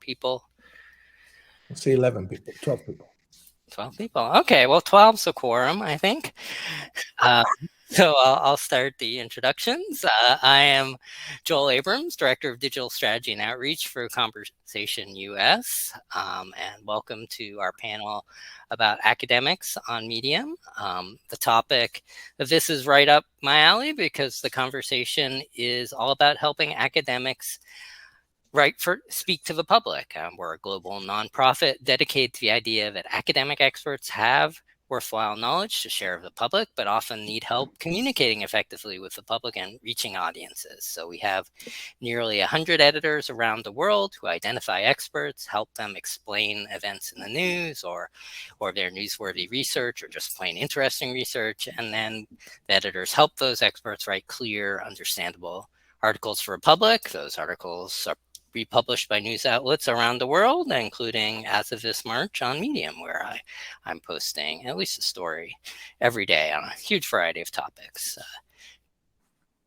people? Let's say 11 people, 12 people. 12 people. Okay, well, 12's a quorum, I think. Uh, so I'll start the introductions. I am Joel Abrams, Director of Digital Strategy and Outreach for Conversation US, and welcome to our panel about academics on Medium. The topic of this is right up my alley because the conversation is all about helping academics speak to the public. We're a global nonprofit dedicated to the idea that academic experts have worthwhile knowledge to share with the public, but often need help communicating effectively with the public and reaching audiences. So we have nearly 100 editors around the world who identify experts, help them explain events in the news or their newsworthy research or just plain interesting research. And then the editors help those experts write clear, understandable articles for the public. Those articles are republished by news outlets around the world, including as of this March on Medium, where I'm posting at least a story every day on a huge variety of topics.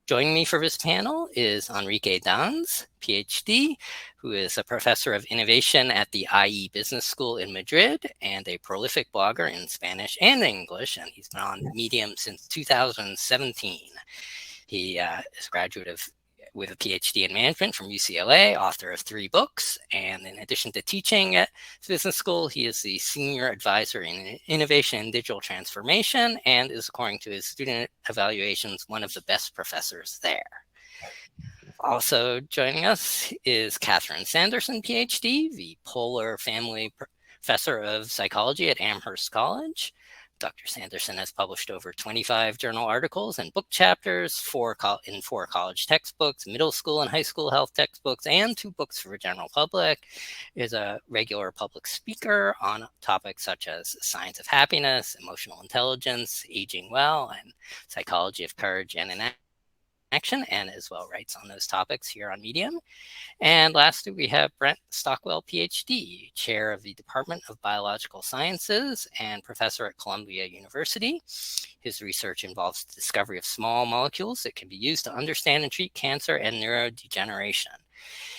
Joining me for this panel is Enrique Dans, PhD, who is a professor of innovation at the IE Business School in Madrid and a prolific blogger in Spanish and English, and he's been on Medium since 2017. He is a graduate with a PhD in management from UCLA, author of 3 books. And in addition to teaching at business school, he is the senior advisor in innovation and digital transformation and is, according to his student evaluations, one of the best professors there. Also joining us is Catherine Sanderson, PhD, the Polar Family Professor of Psychology at Amherst College. Dr. Sanderson has published over 25 journal articles and book chapters in 4 college textbooks, middle school and high school health textbooks, and 2 books for the general public. Is a regular public speaker on topics such as science of happiness, emotional intelligence, aging well, and psychology of courage and inaction, and as well writes on those topics here on Medium. And lastly, we have Brent Stockwell, PhD, chair of the Department of Biological Sciences and professor at Columbia University. His research involves the discovery of small molecules that can be used to understand and treat cancer and neurodegeneration.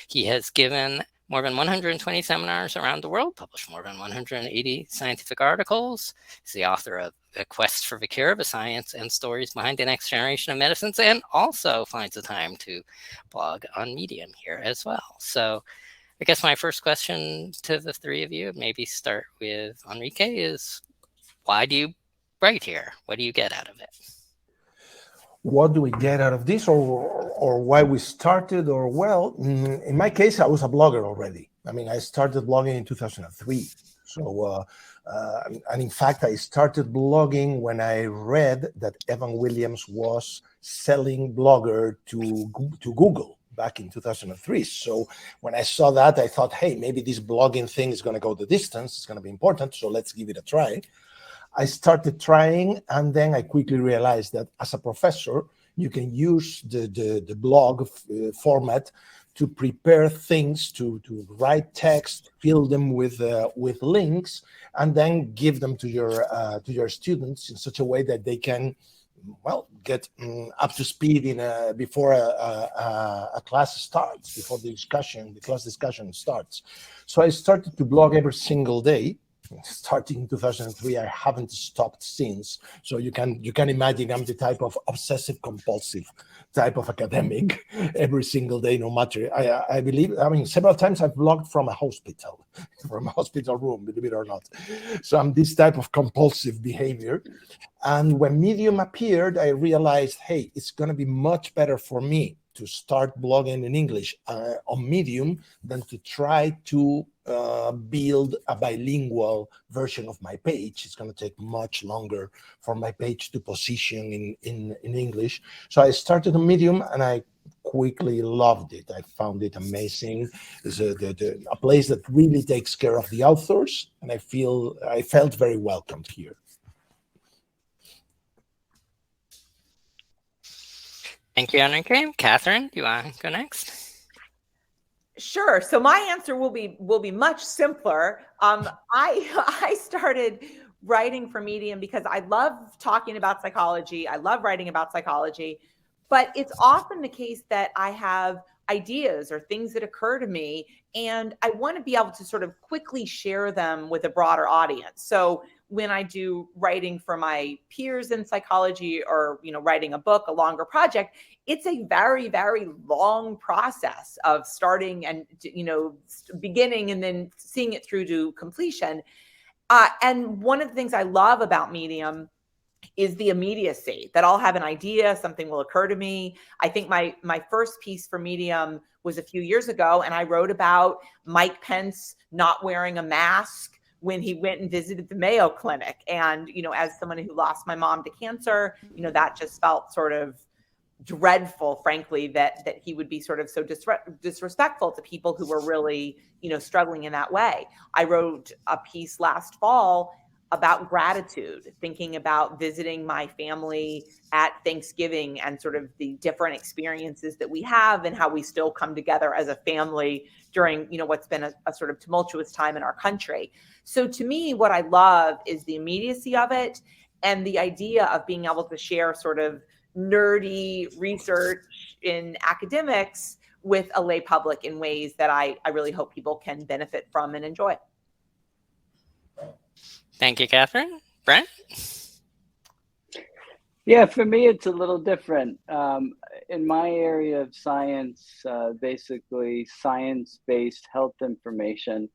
He has given more than 120 seminars around the world, published more than 180 scientific articles. He's the author of A Quest for the Cure, the science and stories behind the next generation of medicines, and also finds the time to blog on Medium here as well. So I guess my first question to the 3 of you, maybe start with Enrique, is why do you write here? What do you get out of it? What do we get out of this, or why we started? Or, well, in my case, I was a blogger already. I mean, I started blogging in 2003. So, and in fact, I started blogging when I read that Evan Williams was selling Blogger to Google back in 2003. So when I saw that, I thought, hey, maybe this blogging thing is going to go the distance. It's going to be important. So let's give it a try. I started trying, and then I quickly realized that as a professor, you can use the blog format to prepare things, to write text, fill them with links, and then give them to your students in such a way that they can, well, get up to speed before a class starts, before the class discussion starts. So I started to blog every single day. Starting in 2003, I haven't stopped since. So you can imagine I'm the type of obsessive compulsive type of academic every single day, no matter. I believe, I mean, several times I've blogged from a hospital room, believe it or not. So I'm this type of compulsive behavior. And when Medium appeared, I realized, hey, it's going to be much better for me to start blogging in English on Medium than to try to build a bilingual version of my page. It's going to take much longer for my page to position in English. So I started on Medium, and I quickly loved it. I found it amazing. It's a place that really takes care of the authors, and I felt very welcomed here. Thank you, Enrique. Catherine, do you want to go next? Sure. So my answer will be much simpler. I started writing for Medium because I love talking about psychology. I love writing about psychology, but it's often the case that I have ideas or things that occur to me, and I want to be able to sort of quickly share them with a broader audience. So when I do writing for my peers in psychology, or writing a book, a longer project, it's a very, very long process of starting and beginning and then seeing it through to completion. And one of the things I love about Medium is the immediacy, that I'll have an idea, something will occur to me. I think my first piece for Medium was a few years ago, and I wrote about Mike Pence not wearing a mask when he went and visited the Mayo Clinic. And, as someone who lost my mom to cancer, that just felt sort of dreadful, frankly, that he would be sort of so disrespectful to people who were really, struggling in that way. I wrote a piece last fall about gratitude, thinking about visiting my family at Thanksgiving and sort of the different experiences that we have and how we still come together as a family during, what's been a sort of tumultuous time in our country. So to me, what I love is the immediacy of it and the idea of being able to share sort of nerdy research in academics with a lay public in ways that I really hope people can benefit from and enjoy. Thank you, Catherine. Brent? Yeah, for me, it's a little different. In my area of science, basically science-based health information,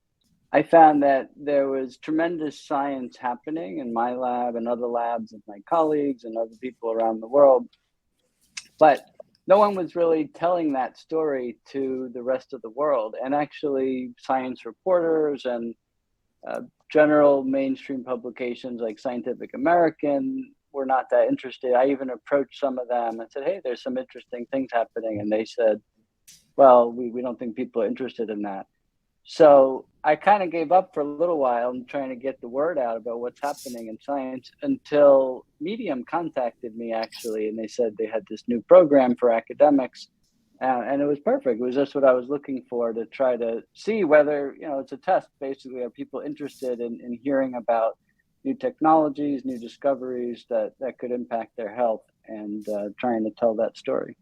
I found that there was tremendous science happening in my lab and other labs of my colleagues and other people around the world. But no one was really telling that story to the rest of the world. And actually, science reporters and general mainstream publications like Scientific American were not that interested. I even approached some of them and said, hey, there's some interesting things happening. And they said, well, we don't think people are interested in that. So I kind of gave up for a little while and trying to get the word out about what's happening in science until Medium contacted me, actually. And they said they had this new program for academics. And it was perfect. It was just what I was looking for, to try to see whether, it's a test, basically. Are people interested in hearing about new technologies, new discoveries that could impact their health, and trying to tell that story?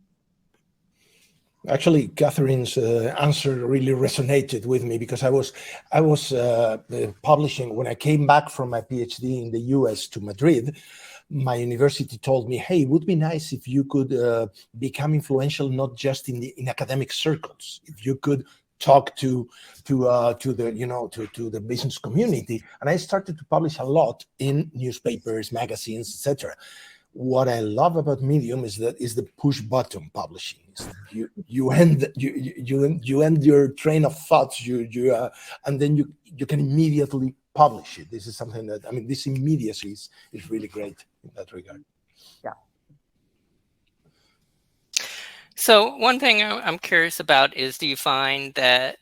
Actually, Catherine's answer really resonated with me, because I was publishing when I came back from my PhD in the US to Madrid. My university told me, hey, it would be nice if you could become influential, not just in academic circles. If you could talk to the business community. And I started to publish a lot in newspapers, magazines, etc. What I love about Medium is the push button publishing. You end your train of thoughts, and then you can immediately publish it. This is something that, this immediacy is really great in that regard. Yeah. So one thing I'm curious about is, do you find that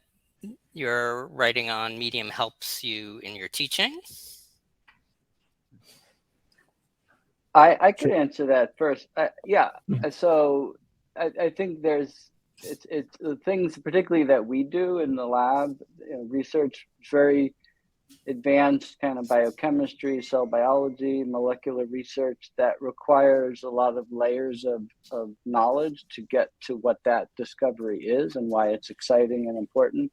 your writing on Medium helps you in your teaching? I could answer that first. Yeah. So I think it's the things particularly that we do in the lab, research, very advanced kind of biochemistry, cell biology, molecular research that requires a lot of layers of knowledge to get to what that discovery is and why it's exciting and important.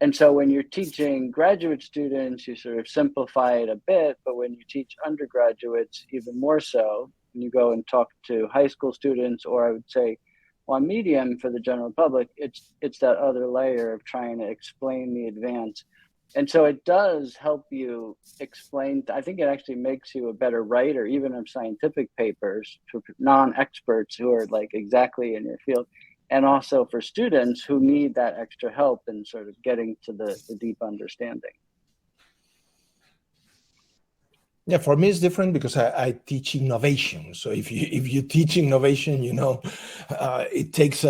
And so when you're teaching graduate students, you sort of simplify it a bit, but when you teach undergraduates, even more so, when you go and talk to high school students, or I would say on Medium for the general public, it's that other layer of trying to explain the advance. And so it does help you explain. I think it actually makes you a better writer, even of scientific papers, for non-experts who are like exactly in your field. And also for students who need that extra help in sort of getting to the deep understanding. Yeah, for me it's different because I teach innovation. So if you teach innovation, it takes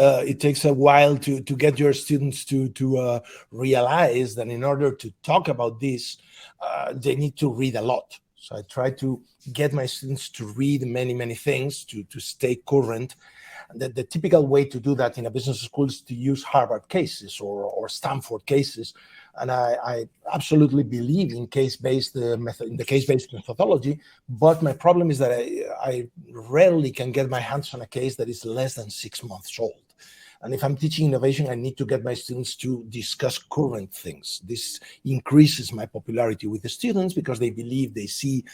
a while to get your students to realize that in order to talk about this, they need to read a lot. So I try to get my students to read many things to stay current. The typical way to do that in a business school is to use Harvard cases or Stanford cases. And I absolutely believe in case-based methodology, but my problem is that I rarely can get my hands on a case that is less than 6 months old. And if I'm teaching innovation, I need to get my students to discuss current things. This increases my popularity with the students because they believe they see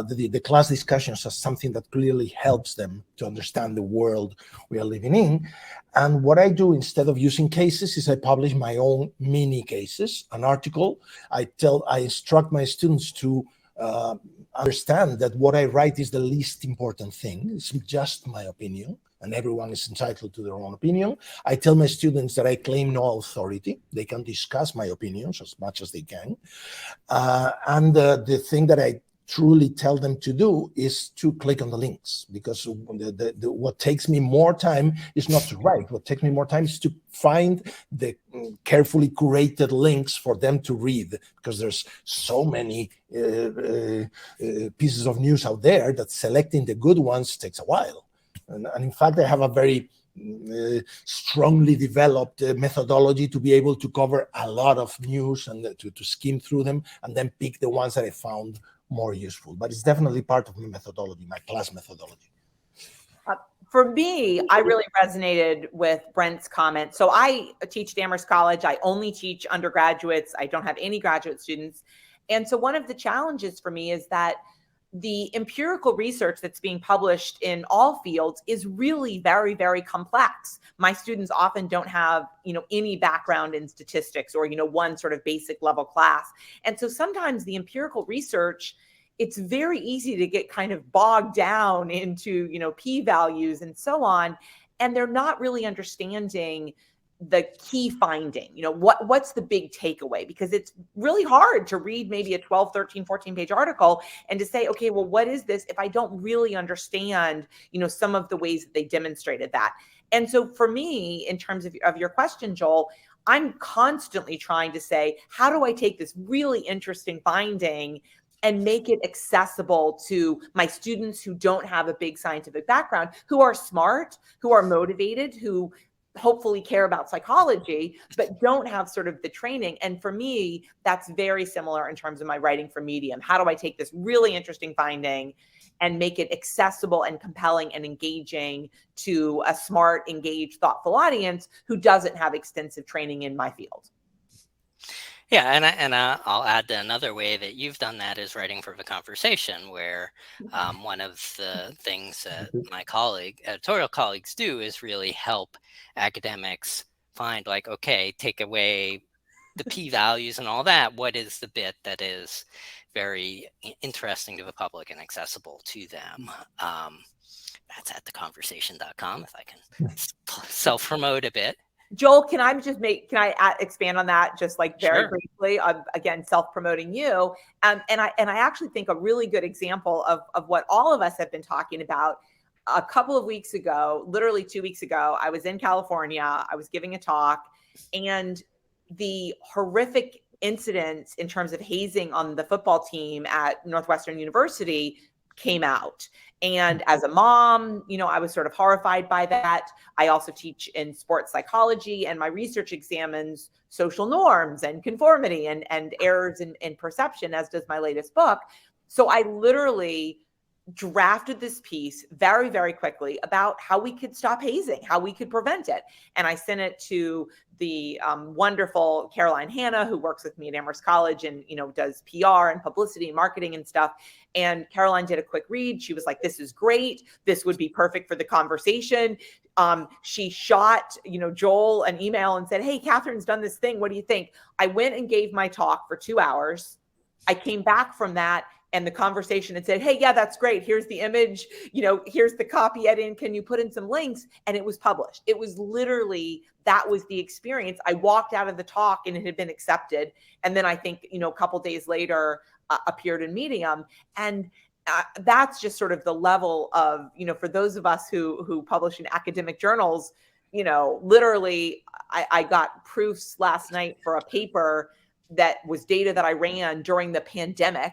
the class discussions as something that clearly helps them to understand the world we are living in. And what I do instead of using cases is I publish my own mini cases, an article. I instruct my students to understand that what I write is the least important thing. It's just my opinion, and everyone is entitled to their own opinion. I tell my students that I claim no authority. They can discuss my opinions as much as they can. And the thing that I truly tell them to do is to click on the links, because what takes me more time is not to write. What takes me more time is to find the carefully curated links for them to read, because there's so many pieces of news out there that selecting the good ones takes a while. And in fact, I have a very strongly developed methodology to be able to cover a lot of news and to skim through them and then pick the ones that I found more useful. But it's definitely part of my methodology, my class methodology. For me, I really resonated with Brent's comment. So I teach Amherst College. I only teach undergraduates. I don't have any graduate students. And so one of the challenges for me is that the empirical research that's being published in all fields is really very, very complex. My students often don't have, any background in statistics or, one sort of basic level class. And so sometimes the empirical research, it's very easy to get kind of bogged down into, p-values and so on. And they're not really understanding the key finding, what's the big takeaway, because it's really hard to read maybe a 12, 13, 14 page article and to say, okay, well, what is this if I don't really understand, some of the ways that they demonstrated that. And so for me, in terms of your question, Joel, I'm constantly trying to say, how do I take this really interesting finding and make it accessible to my students who don't have a big scientific background, who are smart, who are motivated, who hopefully care about psychology, but don't have sort of the training. And for me, that's very similar in terms of my writing for Medium. How do I take this really interesting finding and make it accessible and compelling and engaging to a smart, engaged, thoughtful audience who doesn't have extensive training in my field? Yeah, and I'll add another way that you've done that is writing for the conversation, where one of the things that my editorial colleagues do is really help academics find, like, okay, take away the p-values and all that. What is the bit that is very interesting to the public and accessible to them? That's at theconversation.com, if I can self-promote a bit. Joel, can I expand on that just like very briefly? Again, self-promoting you. And I actually think a really good example of what all of us have been talking about. A couple of weeks ago, literally 2 weeks ago, I was in California. I was giving a talk, and the horrific incidents in terms of hazing on the football team at Northwestern University came out. And as a mom, I was sort of horrified by that. I also teach in sports psychology, and my research examines social norms and conformity and errors in perception, as does my latest book. So I literally drafted this piece very, very quickly about how we could stop hazing, how we could prevent it. And I sent it to the wonderful Caroline Hanna, who works with me at Amherst College and, does PR and publicity and marketing and stuff. And Caroline did a quick read. She was like, this is great. This would be perfect for the conversation. She shot, Joel an email and said, hey, Catherine's done this thing. What do you think? I went and gave my talk for 2 hours. I came back from that, and the conversation had said, hey, yeah, that's great. Here's the image, here's the copy edit. Can you put in some links? And it was published. It was literally, that was the experience. I walked out of the talk and it had been accepted. And then I think, a couple days later appeared in Medium. And that's just sort of the level of, for those of us who publish in academic journals, literally I got proofs last night for a paper that was data that I ran during the pandemic.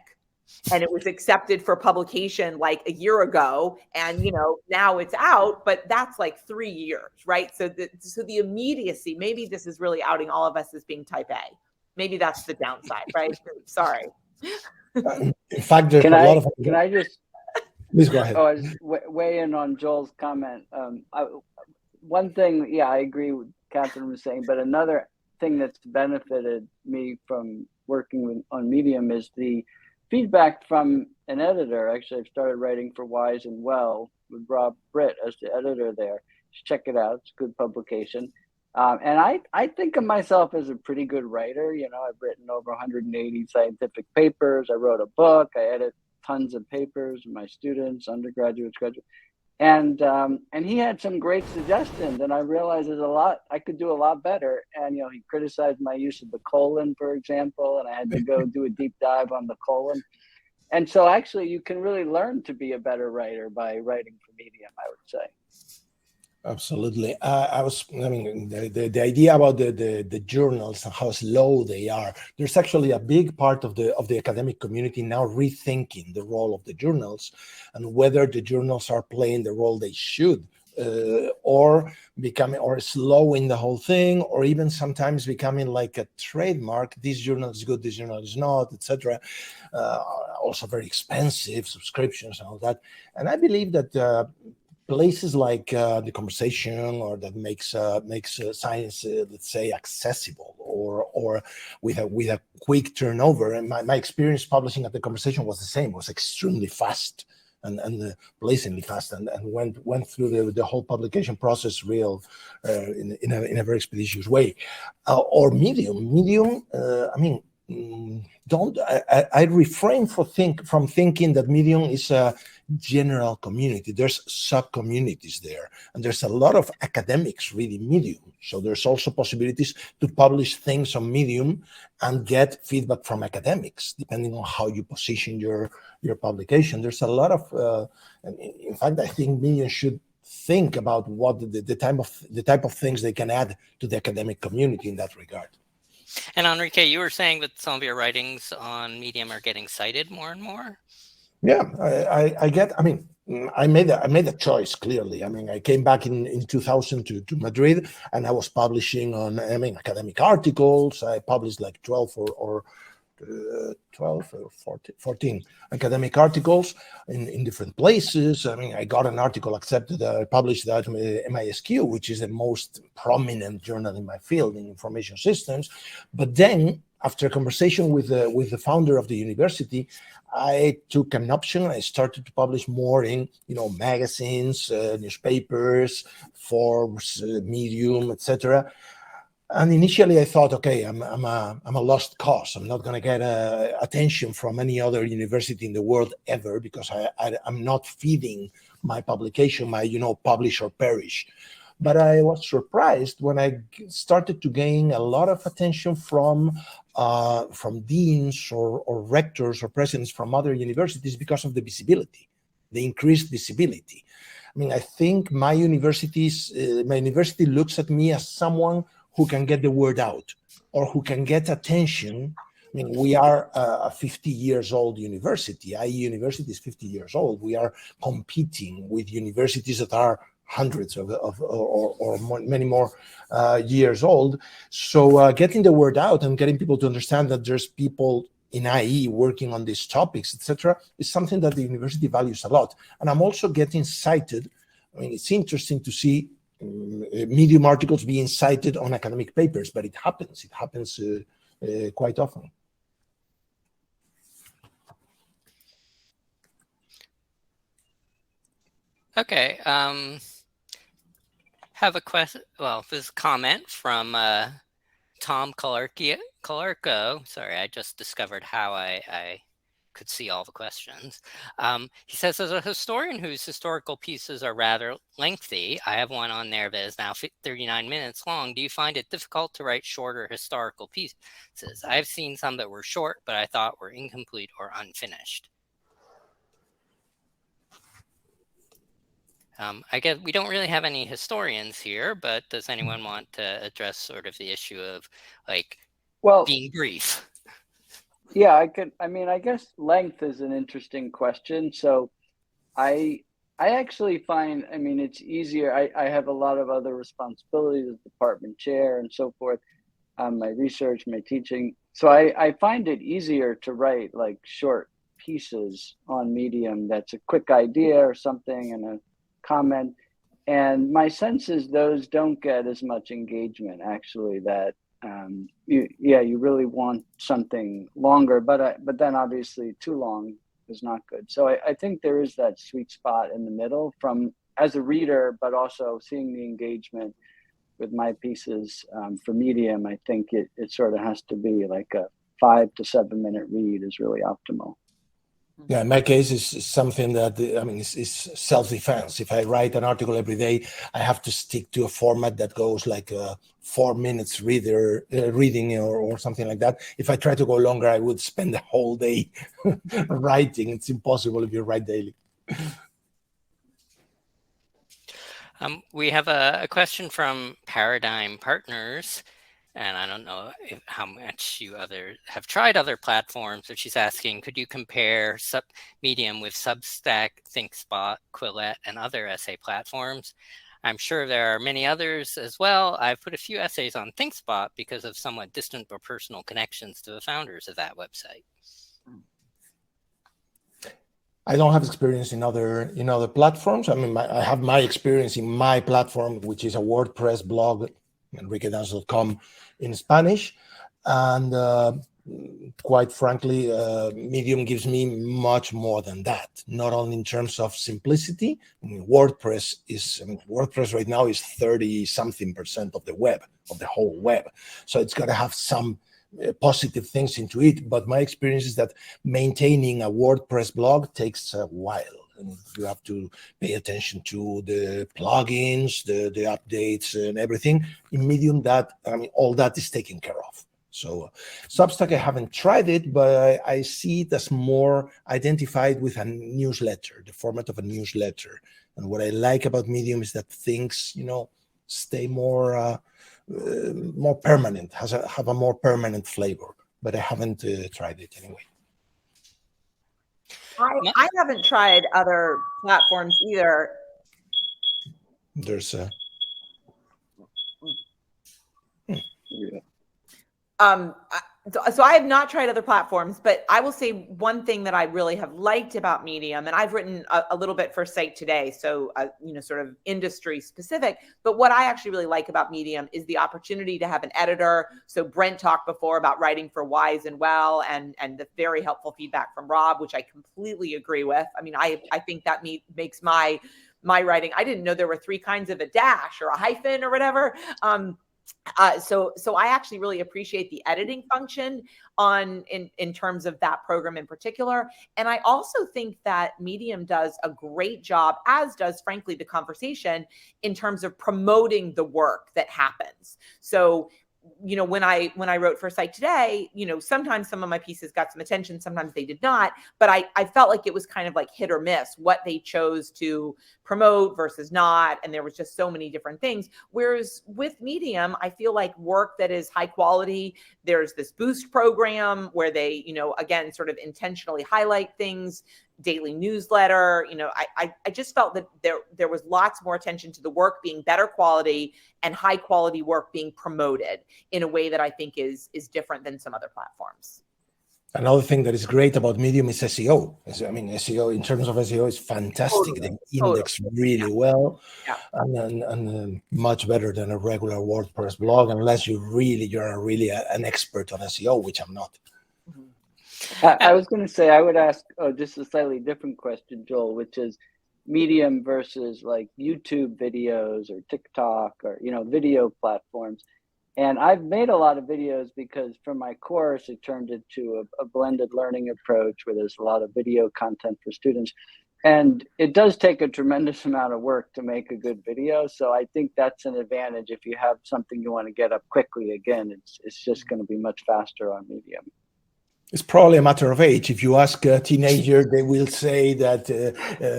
And it was accepted for publication like a year ago. And, now it's out, but that's like 3 years, right? So the immediacy, maybe this is really outing all of us as being type A. Maybe that's the downside, right? Sorry. In fact, there's a lot of... Can I just... Please go ahead. I just weigh in on Joel's comment. one thing, yeah, I agree with Catherine was saying, but another thing that's benefited me from working on Medium is the feedback from an editor. Actually, I've started writing for Wise and Well with Rob Britt as the editor there. Just check it out. It's a good publication. And I think of myself as a pretty good writer. You know, I've written over 180 scientific papers. I wrote a book. I edit tons of papers with my students, undergraduates, graduates. And he had some great suggestions, and I realized there's a lot I could do a lot better. And you know, he criticized my use of the colon, for example, and I had to go do a deep dive on the colon. And so, actually, you can really learn to be a better writer by writing for Medium, I would say. Absolutely. I mean, the idea about the journals and how slow they are. There's actually a big part of the academic community now rethinking the role of the journals and whether the journals are playing the role they should, or becoming or slowing the whole thing, or even sometimes becoming like a trademark. This journal is good, this journal is not, etc. Also very expensive subscriptions and all that. And I believe that places like the conversation, or that makes science, let's say, accessible, or with a quick turnover. And my experience publishing at the conversation was the same. It was extremely fast and blazingly fast, and went through the whole publication process in a very expeditious way. Or Medium. I mean, I refrain from thinking that Medium is a general community. There's sub-communities there, and there's a lot of academics reading Medium. So there's also possibilities to publish things on Medium and get feedback from academics, depending on how you position your publication. There's a lot of, in fact, I think Medium should think about what the type of things they can add to the academic community in that regard. And Enrique, you were saying that some of your writings on Medium are getting cited more and more. Yeah, I mean, I made a choice, clearly. I mean, I came back in 2000 to Madrid, and I was publishing on, I mean, academic articles. I published like 12 or 14 academic articles in different places. I mean, I got an article accepted. I published that with MISQ, which is the most prominent journal in my field in information systems. But then, after a conversation with the founder of the university, I took an option. I started to publish more in, magazines, newspapers, Forbes, Medium, etc. And initially, I thought, okay, I'm a lost cause. I'm not going to get attention from any other university in the world ever, because I'm not feeding my publication, my publish or perish. But I was surprised when I started to gain a lot of attention from deans or rectors or presidents from other universities because of the visibility, the increased visibility. I mean, I think my university looks at me as someone who can get the word out, or who can get attention. I mean, we are a 50 years old university. IE University is 50 years old. We are competing with universities that are hundreds or many more years old. So getting the word out and getting people to understand that there's people in IE working on these topics, etc., is something that the university values a lot. And I'm also getting cited. I mean, it's interesting to see Medium articles being cited on academic papers, but it happens. It happens quite often. Okay. Have a question. Well, this comment from Tom Calarco. Sorry, I just discovered how I could see all the questions. He says, as a historian whose historical pieces are rather lengthy, I have one on there that is now 39 minutes long. Do you find it difficult to write shorter historical pieces? I've seen some that were short, but I thought were incomplete or unfinished. I guess we don't really have any historians here, but does anyone want to address sort of the issue of being brief? Yeah, I could. I mean, I guess length is an interesting question. So I actually find, I mean, it's easier. I have a lot of other responsibilities as department chair and so forth, my research, my teaching. So I find it easier to write like short pieces on Medium that's a quick idea or something and a comment. And my sense is those don't get as much engagement, actually, that you really want something longer, but then obviously too long is not good. So I think there is that sweet spot in the middle from as a reader, but also seeing the engagement with my pieces for Medium. I think it sort of has to be like a 5 to 7 minute read is really optimal. Yeah, in my case, it's something that, I mean, it's self-defense. If I write an article every day, I have to stick to a format that goes like 4 minutes reading or something like that. If I try to go longer, I would spend the whole day writing. It's impossible if you write daily. We have a question from Paradigm Partners, and I don't know how much you have tried other platforms, but she's asking, could you compare Medium with Substack, ThinkSpot, Quillette, and other essay platforms? I'm sure there are many others as well. I've put a few essays on ThinkSpot because of somewhat distant but personal connections to the founders of that website. I don't have experience in other platforms. I mean, I have my experience in my platform, which is a WordPress blog, enriquedans.com in Spanish. And quite frankly, Medium gives me much more than that, not only in terms of simplicity. I mean, WordPress right now is 30-something% of the web, of the whole web. So it's got to have some positive things into it, but my experience is that maintaining a WordPress blog takes a while, and you have to pay attention to the plugins, the updates, and everything. In Medium, all that is taken care of. So Substack, I haven't tried it, but I see it as more identified with a newsletter, the format of a newsletter. And what I like about Medium is that things, stay more permanent, have a more permanent flavor, but I haven't tried it anyway. I haven't tried other platforms either. There's So I have not tried other platforms, but I will say one thing that I really have liked about Medium, and I've written a little bit for Site Today, so sort of industry specific, but what I actually really like about Medium is the opportunity to have an editor. So Brent talked before about writing for Wise and Well, and the very helpful feedback from Rob, which I completely agree with. I mean, I think that makes my writing. I didn't know there were 3 kinds of a dash or a hyphen or whatever. So I actually really appreciate the editing function in terms of that program in particular. And I also think that Medium does a great job, as does frankly the conversation, in terms of promoting the work that happens. So when I wrote for Site Today, sometimes some of my pieces got some attention, sometimes they did not, but I felt like it was kind of like hit or miss what they chose to promote versus not. And there was just so many different things. Whereas with Medium, I feel like work that is high quality, there's this boost program where they, again, sort of intentionally highlight things, daily newsletter. I just felt that there was lots more attention to the work being better quality and high quality work being promoted in a way that I think is different than some other platforms. Another thing that is great about Medium is SEO. SEO, in terms of SEO, is fantastic. Totally. They index really well, and much better than a regular WordPress blog, unless you're really an expert on SEO, which I'm not. I was going to say, I would ask just a slightly different question, Joel, which is Medium versus like YouTube videos or TikTok or, video platforms. And I've made a lot of videos because from my course, it turned into a blended learning approach where there's a lot of video content for students. And it does take a tremendous amount of work to make a good video. So I think that's an advantage. If you have something you want to get up quickly, again, it's just going to be much faster on Medium. It's probably a matter of age. If you ask a teenager, they will say that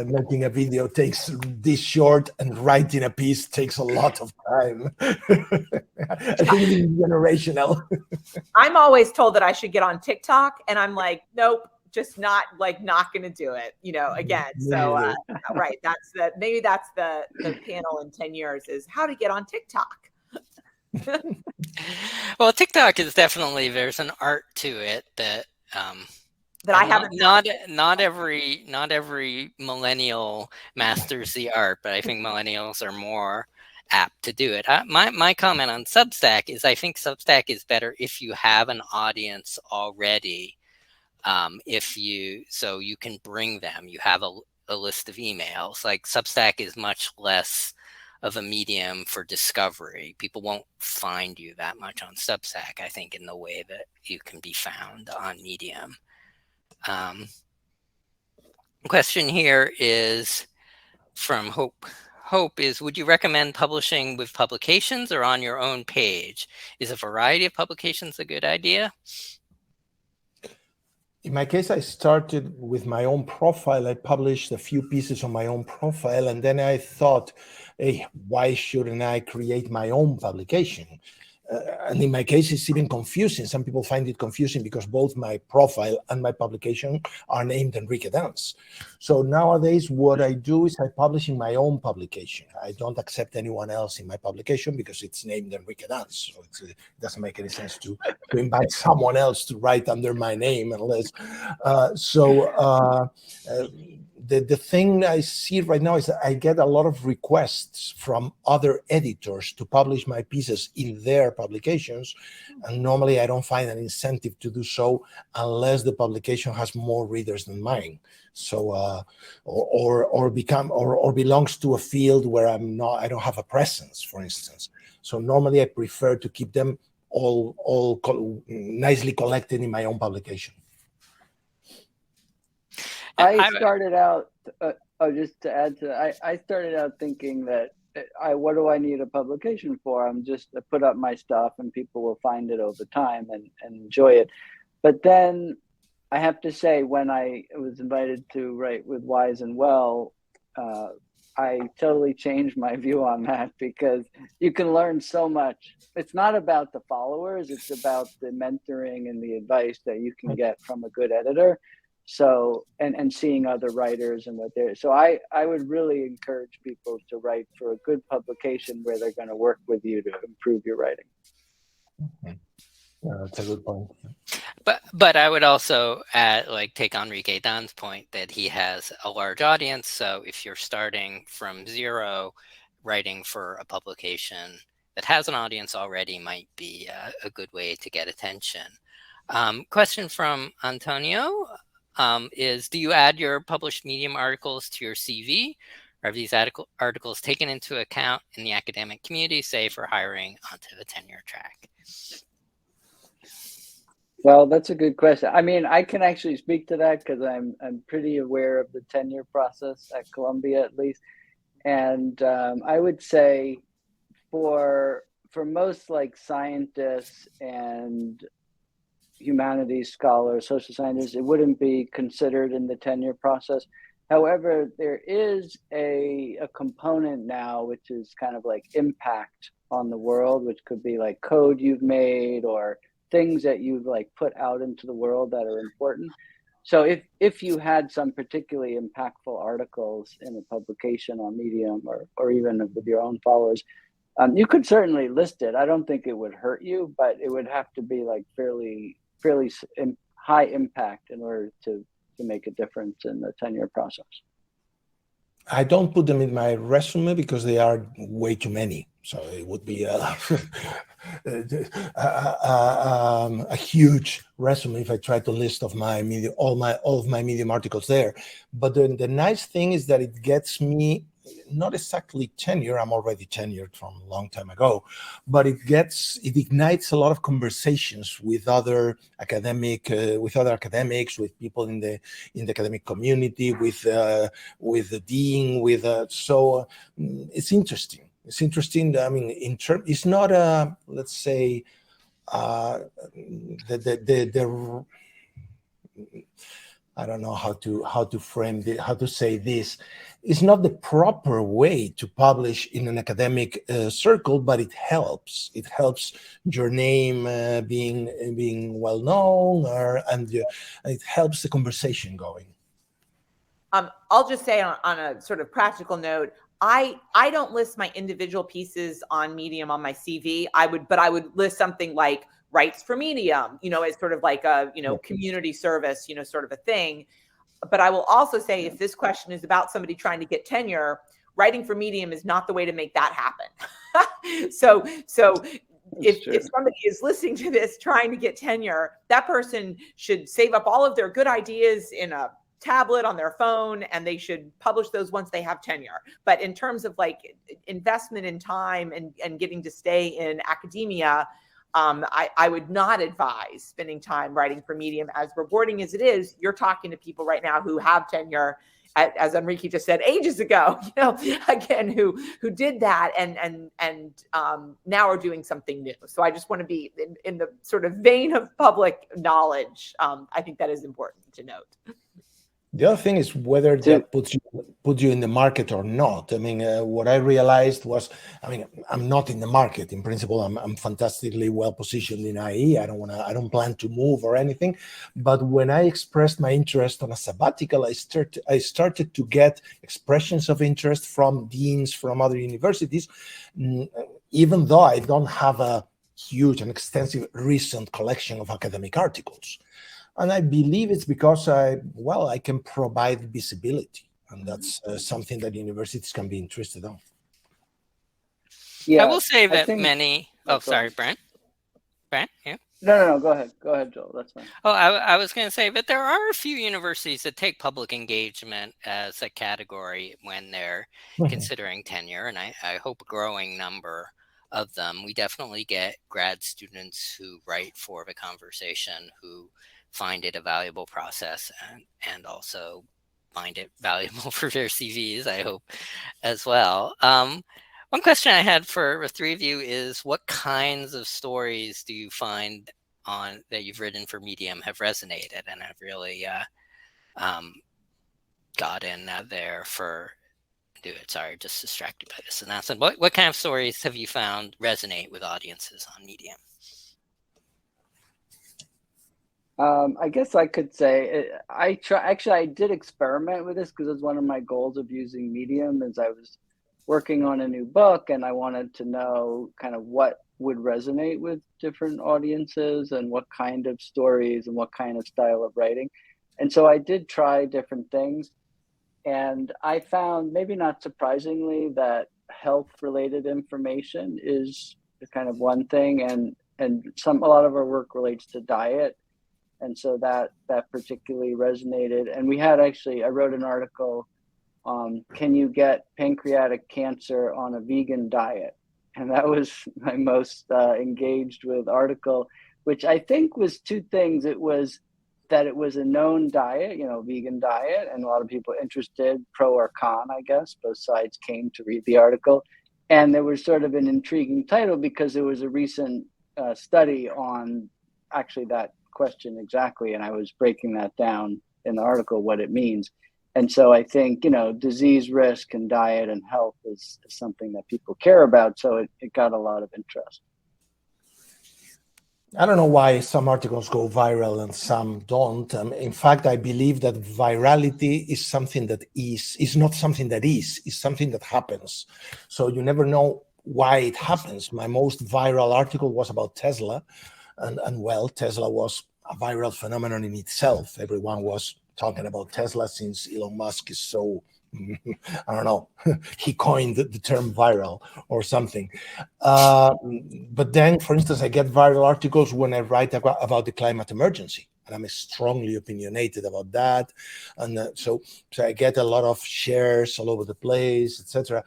making a video takes this short and writing a piece takes a lot of time. I think it's generational. I'm always told that I should get on TikTok, and I'm like, nope, just not going to do it, again. So, right. Maybe that's the panel in 10 years is how to get on TikTok. Well, TikTok is definitely, there's an art to it that that I haven't. Not every millennial masters the art, but I think millennials are more apt to do it. My comment on Substack is I think Substack is better if you have an audience already. So you can bring them. You have a list of emails. Like Substack is much less of a medium for discovery. People won't find you that much on Substack, I think, in the way that you can be found on Medium. Question here is from Hope. Hope is, would you recommend publishing with publications or on your own page? Is a variety of publications a good idea? In my case, I started with my own profile. I published a few pieces on my own profile, and then I thought, hey, why shouldn't I create my own publication? And in my case, it's even confusing. Some people find it confusing because both my profile and my publication are named Enrique Dans. So nowadays, what I do is I publish in my own publication. I don't accept anyone else in my publication because it's named Enrique Dans. So it doesn't make any sense to invite someone else to write under my name unless. The thing I see right now is that I get a lot of requests from other editors to publish my pieces in their publications, and normally I don't find an incentive to do so unless the publication has more readers than mine. So, or belongs to a field where I don't have a presence, for instance. So normally I prefer to keep them all nicely collected in my own publication. I started out, just to add to that, I started out thinking that what do I need a publication for? I'm just to put up my stuff and people will find it over time and enjoy it. But then I have to say, when I was invited to write with Wise and Well, I totally changed my view on that, because you can learn so much. It's not about the followers, it's about the mentoring and the advice that you can get from a good editor. So, and seeing other writers and what they're, so I would really encourage people to write for a good publication where they're going to work with you to improve your writing. Okay. Yeah, that's a good point. But I would also add, take Enrique Dan's point that he has a large audience. So if you're starting from zero, writing for a publication that has an audience already might be a good way to get attention. Question from Antonio. Is, do you add your published Medium articles to your CV? Or have these articles taken into account in the academic community, say for hiring onto the tenure track? Well, that's a good question. I mean, I can actually speak to that because I'm pretty aware of the tenure process at Columbia, at least. And I would say for most scientists and humanities scholars, social scientists, it wouldn't be considered in the tenure process. However, there is a component now, which is kind of impact on the world, which could be code you've made or things that you've put out into the world that are important. So if you had some particularly impactful articles in a publication on Medium or even with your own followers, you could certainly list it. I don't think it would hurt you, but it would have to be fairly high impact in order to make a difference in the tenure process. I don't put them in my resume because they are way too many. So it would be a huge resume if I try to list of my Medium, all of my Medium articles there. But the nice thing is that it gets me not exactly tenure. I'm already tenured from a long time ago, but it ignites a lot of conversations with other academics, with people in the academic community, with the dean, so it's interesting. It's interesting. I mean, it's not a, let's say, I don't know how to frame it, how to say this. It's not the proper way to publish in an academic circle, but it helps. It helps your name being well known, and it helps the conversation going. I'll just say on a sort of practical note, I don't list my individual pieces on Medium on my CV. I would list something like writes for Medium, as sort of like a, community service, sort of a thing. But I will also say, if this question is about somebody trying to get tenure, writing for Medium is not the way to make that happen. So if somebody is listening to this trying to get tenure, that person should save up all of their good ideas in a tablet on their phone, and they should publish those once they have tenure. But in terms of like investment in time and getting to stay in academia, I would not advise spending time writing for Medium. As rewarding as it is, you're talking to people right now who have tenure, as Enrique just said, ages ago, again, who did that and now are doing something new. So I just want to be in the sort of vein of public knowledge. I think that is important to note. The other thing is whether that puts you in the market or not. I mean, what I realized was, I'm not in the market. In principle, I'm fantastically well positioned in IE. I don't plan to move or anything. But when I expressed my interest on a sabbatical, I started to get expressions of interest from deans from other universities, even though I don't have a huge and extensive recent collection of academic articles. And I believe it's because I can provide visibility, and that's something that universities can be interested in. Yeah, I will say that many. Oh, sorry, Brent. Brent, yeah. No, go ahead. Go ahead, Joel. That's fine. Oh, I was going to say, but there are a few universities that take public engagement as a category when they're considering tenure, and I hope a growing number of them. We definitely get grad students who write for the conversation, who find it a valuable process and also find it valuable for their CVs, I hope, as well. One question I had for the three of you is, what kinds of stories do you find that you've written for Medium have resonated and have really gotten there for sorry, just distracted by this announcement. What kind of stories have you found resonate with audiences on Medium? I guess I could say I did experiment with this because it was one of my goals of using Medium. As I was working on a new book and I wanted to know kind of what would resonate with different audiences and what kind of stories and what kind of style of writing. And so I did try different things, and I found, maybe not surprisingly, that health related information is kind of one thing, and a lot of our work relates to diet. And so that particularly resonated. And we had I wrote an article, can you get pancreatic cancer on a vegan diet? And that was my most engaged with article, which I think was two things. It was that it was a known diet, vegan diet, and a lot of people interested, pro or con, I guess. Both sides came to read the article. And there was sort of an intriguing title because there was a recent study on actually that question exactly, and I was breaking that down in the article, what it means. And so I think disease risk and diet and health is something that people care about, so it got a lot of interest. I don't know why some articles go viral and some don't. In fact, I believe that virality is something that is not something that is something that happens. So you never know why it happens. My most viral article was about Tesla. And Tesla was a viral phenomenon in itself. Everyone was talking about Tesla since Elon Musk is so, I don't know, he coined the term viral or something. But then, for instance, I get viral articles when I write about the climate emergency. And I'm strongly opinionated about that. And so I get a lot of shares all over the place, etc.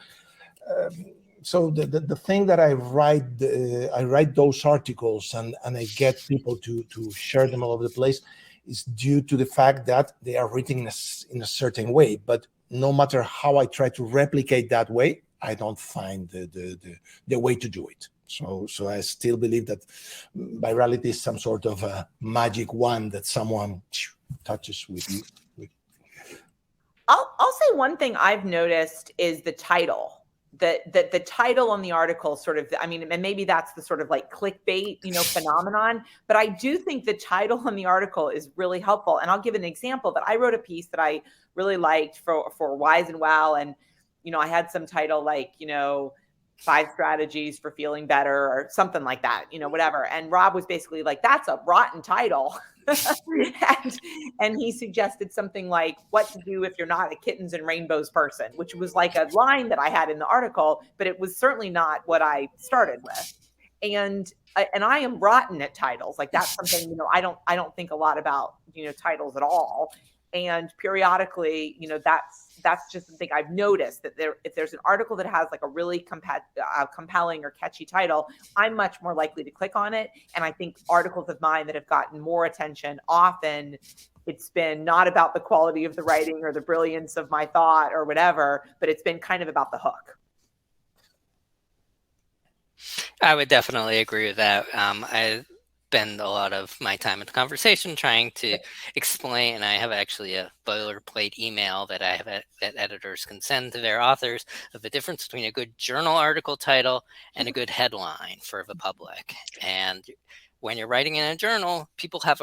So the thing that I write those articles and I get people to share them all over the place is due to the fact that they are written in a certain way. But no matter how I try to replicate that way, I don't find the way to do it. So I still believe that virality is some sort of a magic wand that someone touches with you. I'll say one thing I've noticed is the title. The title on the article sort of, and maybe that's the sort of like clickbait, phenomenon, but I do think the title on the article is really helpful. And I'll give an example that I wrote a piece that I really liked for Wise and Well. And, I had some title like, 5 strategies for feeling better or something like that, whatever. And Rob was basically like, that's a rotten title. and he suggested something like what to do if you're not a kittens and rainbows person, which was like a line that I had in the article, but it was certainly not what I started with. And I am rotten at titles. Like that's something, I don't think a lot about, titles at all. And periodically, that's just something I've noticed, that if there's an article that has like a really compelling or catchy title, I'm much more likely to click on it. And I think articles of mine that have gotten more attention, often it's been not about the quality of the writing or the brilliance of my thought or whatever, but it's been kind of about the hook. I would definitely agree with that. I spend a lot of my time in the conversation trying to explain, and I have actually a boilerplate email that I have that editors can send to their authors of the difference between a good journal article title and a good headline for the public. And when you're writing in a journal, people have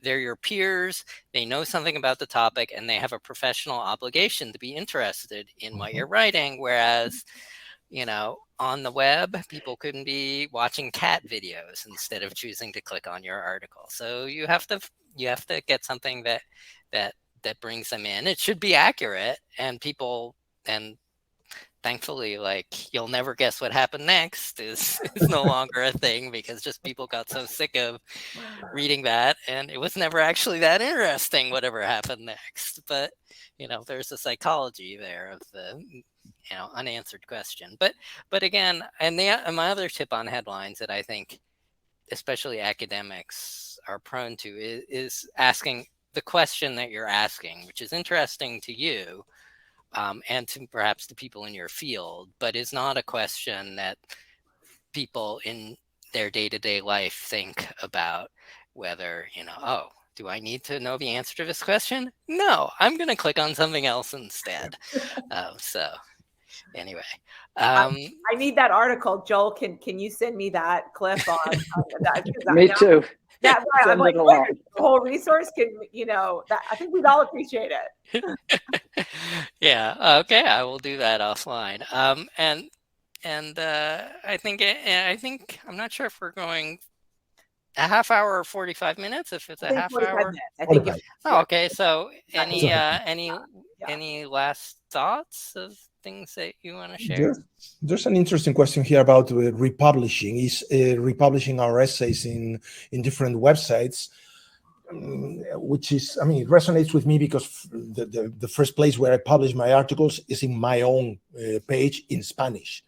they're your peers, they know something about the topic, and they have a professional obligation to be interested in what you're writing. Whereas, on the web, people couldn't be watching cat videos instead of choosing to click on your article. So you have to get something that brings them in. It should be accurate, and thankfully, like, you'll never guess what happened next is no longer a thing, because just people got so sick of reading that, and it was never actually that interesting whatever happened next. But there's a psychology there of the unanswered question. But again, and my other tip on headlines that I think especially academics are prone to is asking the question that you're asking, which is interesting to you and to perhaps the people in your field, but is not a question that people in their day-to-day life think about, whether, oh, do I need to know the answer to this question? No, I'm going to click on something else instead. So anyway, I need that article. Joel, can you send me that clip on that? Me too. Yeah, right. I'm like, the whole resource can, that I think we'd all appreciate it. Yeah. Okay. I will do that offline. And I think I'm not sure if we're going a half hour or 45 minutes. If it's a half hour, I think. Okay. So any last thoughts of things that you want to share? There's an interesting question here about republishing. Is republishing our essays in different websites, which is, it resonates with me because the first place where I publish my articles is in my own page in Spanish.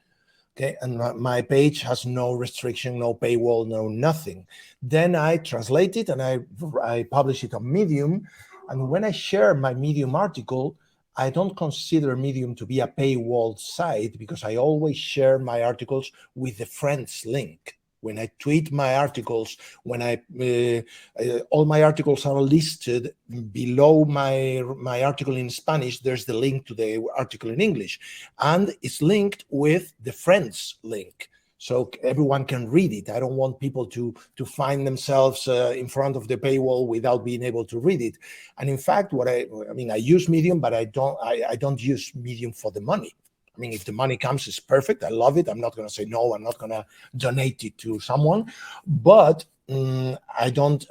Okay, and my page has no restriction, no paywall, no nothing. Then I translate it and I publish it on Medium. And when I share my Medium article, I don't consider Medium to be a paywall site, because I always share my articles with the friends link. When I tweet my articles, all my articles are listed below my article in Spanish, there's the link to the article in English, and it's linked with the friends link, so everyone can read it. I don't want people to find themselves in front of the paywall without being able to read it. And in fact, I use Medium, but I don't use Medium for the money. If the money comes, it's perfect. I love it. I'm not going to say no. I'm not going to donate it to someone. But I don't.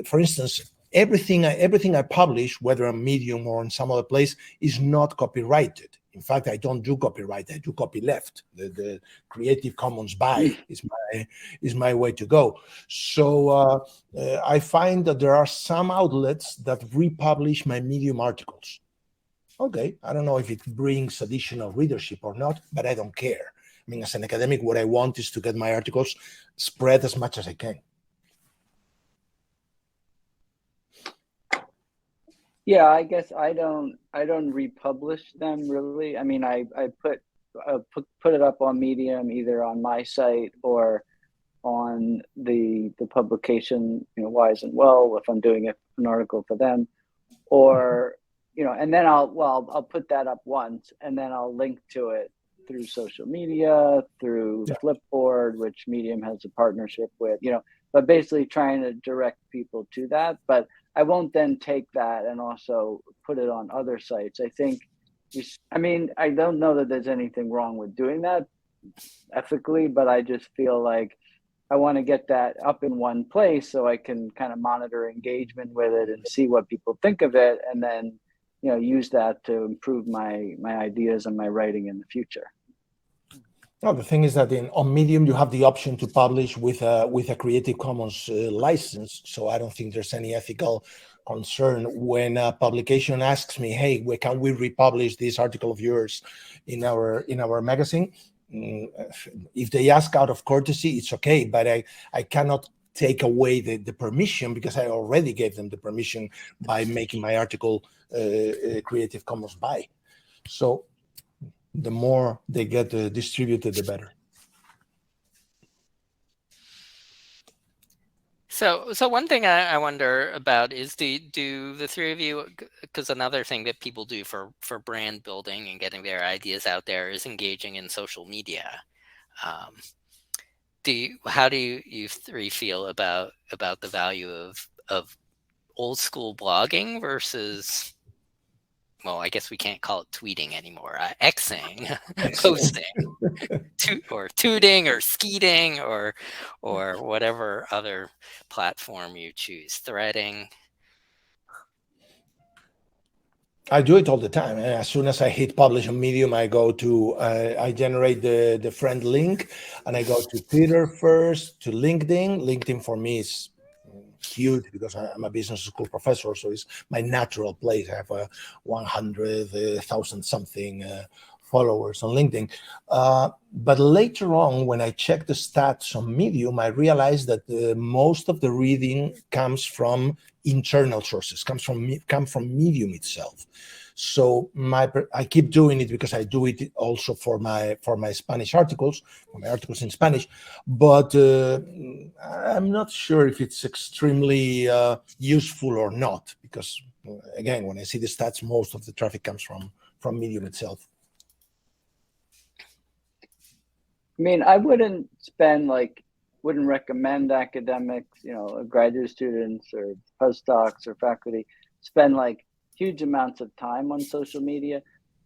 For instance, everything I publish, whether on Medium or in some other place, is not copyrighted. In fact, I don't do copyright. I do copyleft. The Creative Commons by is my way to go. So I find that there are some outlets that republish my Medium articles. Okay, I don't know if it brings additional readership or not, but I don't care. As an academic, what I want is to get my articles spread as much as I can. Yeah, I guess I don't republish them really. I put it up on Medium, either on my site or on the publication, Wise and Well, if I'm doing an article for them, or and then I'll put that up once, and then I'll link to it through social media, through Flipboard, which Medium has a partnership with, but basically trying to direct people to that. But I won't then take that and also put it on other sites. I think I mean, I don't know that there's anything wrong with doing that ethically, but I just feel like I want to get that up in one place so I can kind of monitor engagement with it and see what people think of it, and then use that to improve my ideas and my writing in the future. No, the thing is that on Medium you have the option to publish with a Creative Commons license, so I don't think there's any ethical concern when a publication asks me, "Hey, can we republish this article of yours in our magazine?" If they ask out of courtesy, it's okay, but I cannot take away the permission, because I already gave them the permission by making my article Creative Commons by. So the more they get distributed, the better. So one thing I wonder about is, do the three of you, because another thing that people do for brand building and getting their ideas out there is engaging in social media. How do you three feel about the value of old school blogging versus, well, I guess we can't call it tweeting anymore, Xing, posting, or tooting or skeeting or whatever other platform you choose, threading? I do it all the time. As soon as I hit publish on Medium, I go to, I generate the friend link, and I go to Twitter first, to LinkedIn. LinkedIn for me is huge because I'm a business school professor, so it's my natural place. I have 100,000 something followers on LinkedIn. But later on, when I check the stats on Medium, I realized that most of the reading comes from internal sources, come from Medium itself. So I keep doing it because I do it also for my Spanish articles, for my articles in Spanish. But I'm not sure if it's extremely useful or not, because again, when I see the stats, most of the traffic comes from Medium itself. I mean, I wouldn't recommend academics, graduate students or postdocs or faculty spend huge amounts of time on social media.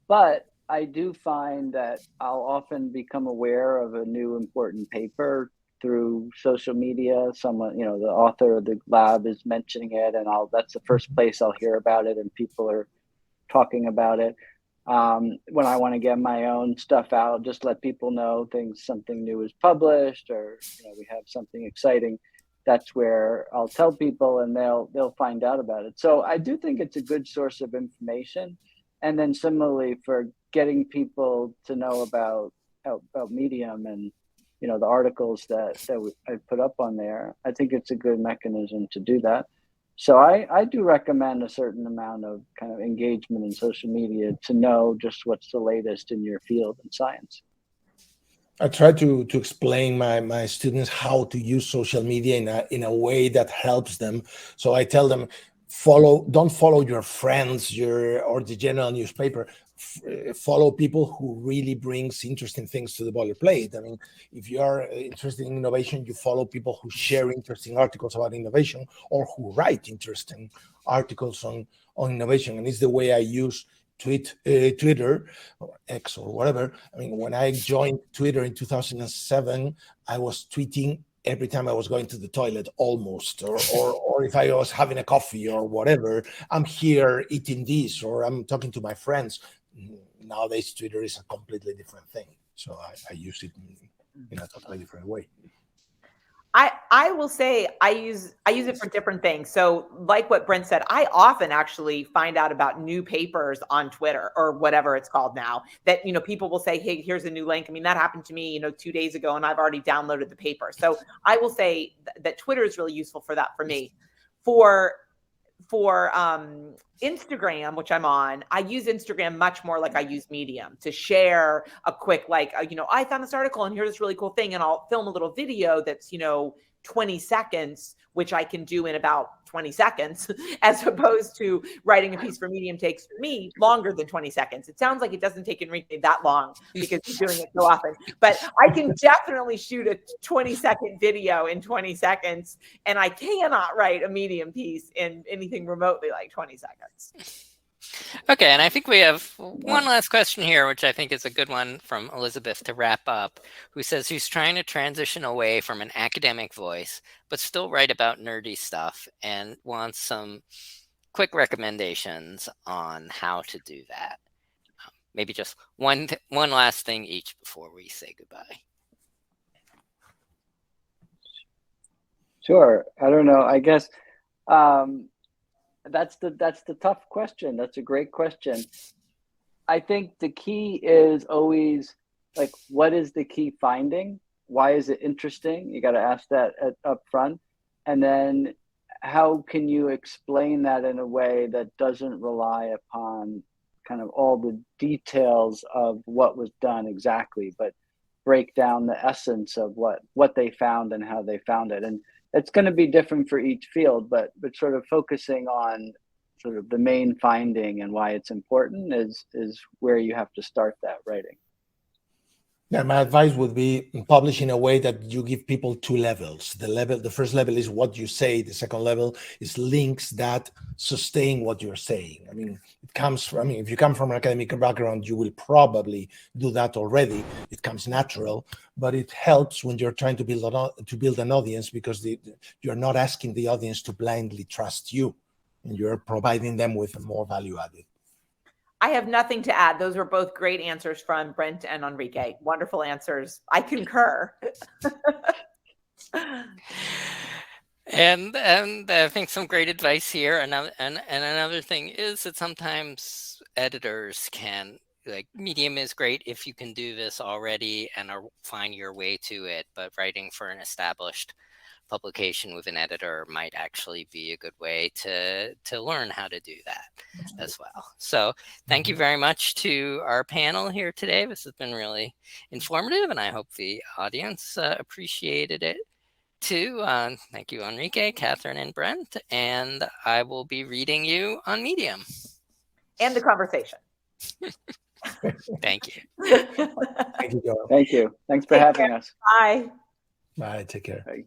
But I do find that I'll often become aware of a new important paper through social media. Someone, the author of the lab is mentioning it, and that's the first place I'll hear about it, and people are talking about it. When I want to get my own stuff out, just let people know something new is published, or we have something exciting. That's where I'll tell people, and they'll find out about it. So I do think it's a good source of information. And then similarly, for getting people to know about Medium and the articles that I put up on there, I think it's a good mechanism to do that. So I do recommend a certain amount of kind of engagement in social media to know just what's the latest in your field in science. I try to explain my students how to use social media in a way that helps them. So I tell them, don't follow your friends or the general newspaper. Follow people who really brings interesting things to the boilerplate. I mean, if you are interested in innovation, you follow people who share interesting articles about innovation or who write interesting articles on innovation. And it's the way I use Twitter or X or whatever. I mean, when I joined Twitter in 2007, I was tweeting every time I was going to the toilet, almost, or if I was having a coffee or whatever. I'm here eating this, or I'm talking to my friends. Nowadays, Twitter is a completely different thing. So I use it in a totally different way. I will say I use it for different things. So like what Brent said, I often actually find out about new papers on Twitter or whatever it's called now, that, people will say, hey, here's a new link. I mean, that happened to me, 2 days ago, and I've already downloaded the paper. So I will say that Twitter is really useful for that for me. For Instagram, which I'm on, I use Instagram much more like I use Medium to share a quick, I found this article and here's this really cool thing, and I'll film a little video that's, 20 seconds, which I can do in about 20 seconds, as opposed to writing a piece for Medium takes me longer than 20 seconds. It sounds like it doesn't take Enrique that long because he's doing it so often, but I can definitely shoot a 20-second video in 20 seconds, and I cannot write a Medium piece in anything remotely like 20 seconds. Okay, and I think we have one last question here, which I think is a good one from Elizabeth to wrap up, who says who's trying to transition away from an academic voice, but still write about nerdy stuff and wants some quick recommendations on how to do that. Maybe just one last thing each before we say goodbye. Sure. I don't know. I guess that's the tough question. That's a great question. I think the key is always like, what is the key finding? Why is it interesting? You got to ask that up front. And then how can you explain that in a way that doesn't rely upon kind of all the details of what was done exactly, but break down the essence of what they found and how they found it. And it's going to be different for each field, but sort of focusing on sort of the main finding and why it's important is where you have to start that writing. Yeah, my advice would be publish in a way that you give people two levels. The first level is what you say. The second level is links that sustain what you're saying. I mean, if you come from an academic background, you will probably do that already. It comes natural, but it helps when you're trying to build an audience, because you're not asking the audience to blindly trust you, and you're providing them with more value added. I have nothing to add. Those were both great answers from Brent and Enrique. Wonderful answers. I concur. And I think some great advice here. And another thing is that sometimes editors can, like, Medium is great if you can do this already and find your way to it, but writing for an established publication with an editor might actually be a good way to learn how to do that as well. So thank you very much to our panel here today. This has been really informative, and I hope the audience appreciated it too. Thank you, Enrique, Catherine, and Brent. And I will be reading you on Medium. And the conversation. Thank you. Thank you, Joel. Thank you. Thanks for having us. Bye. Bye. Take care. Bye.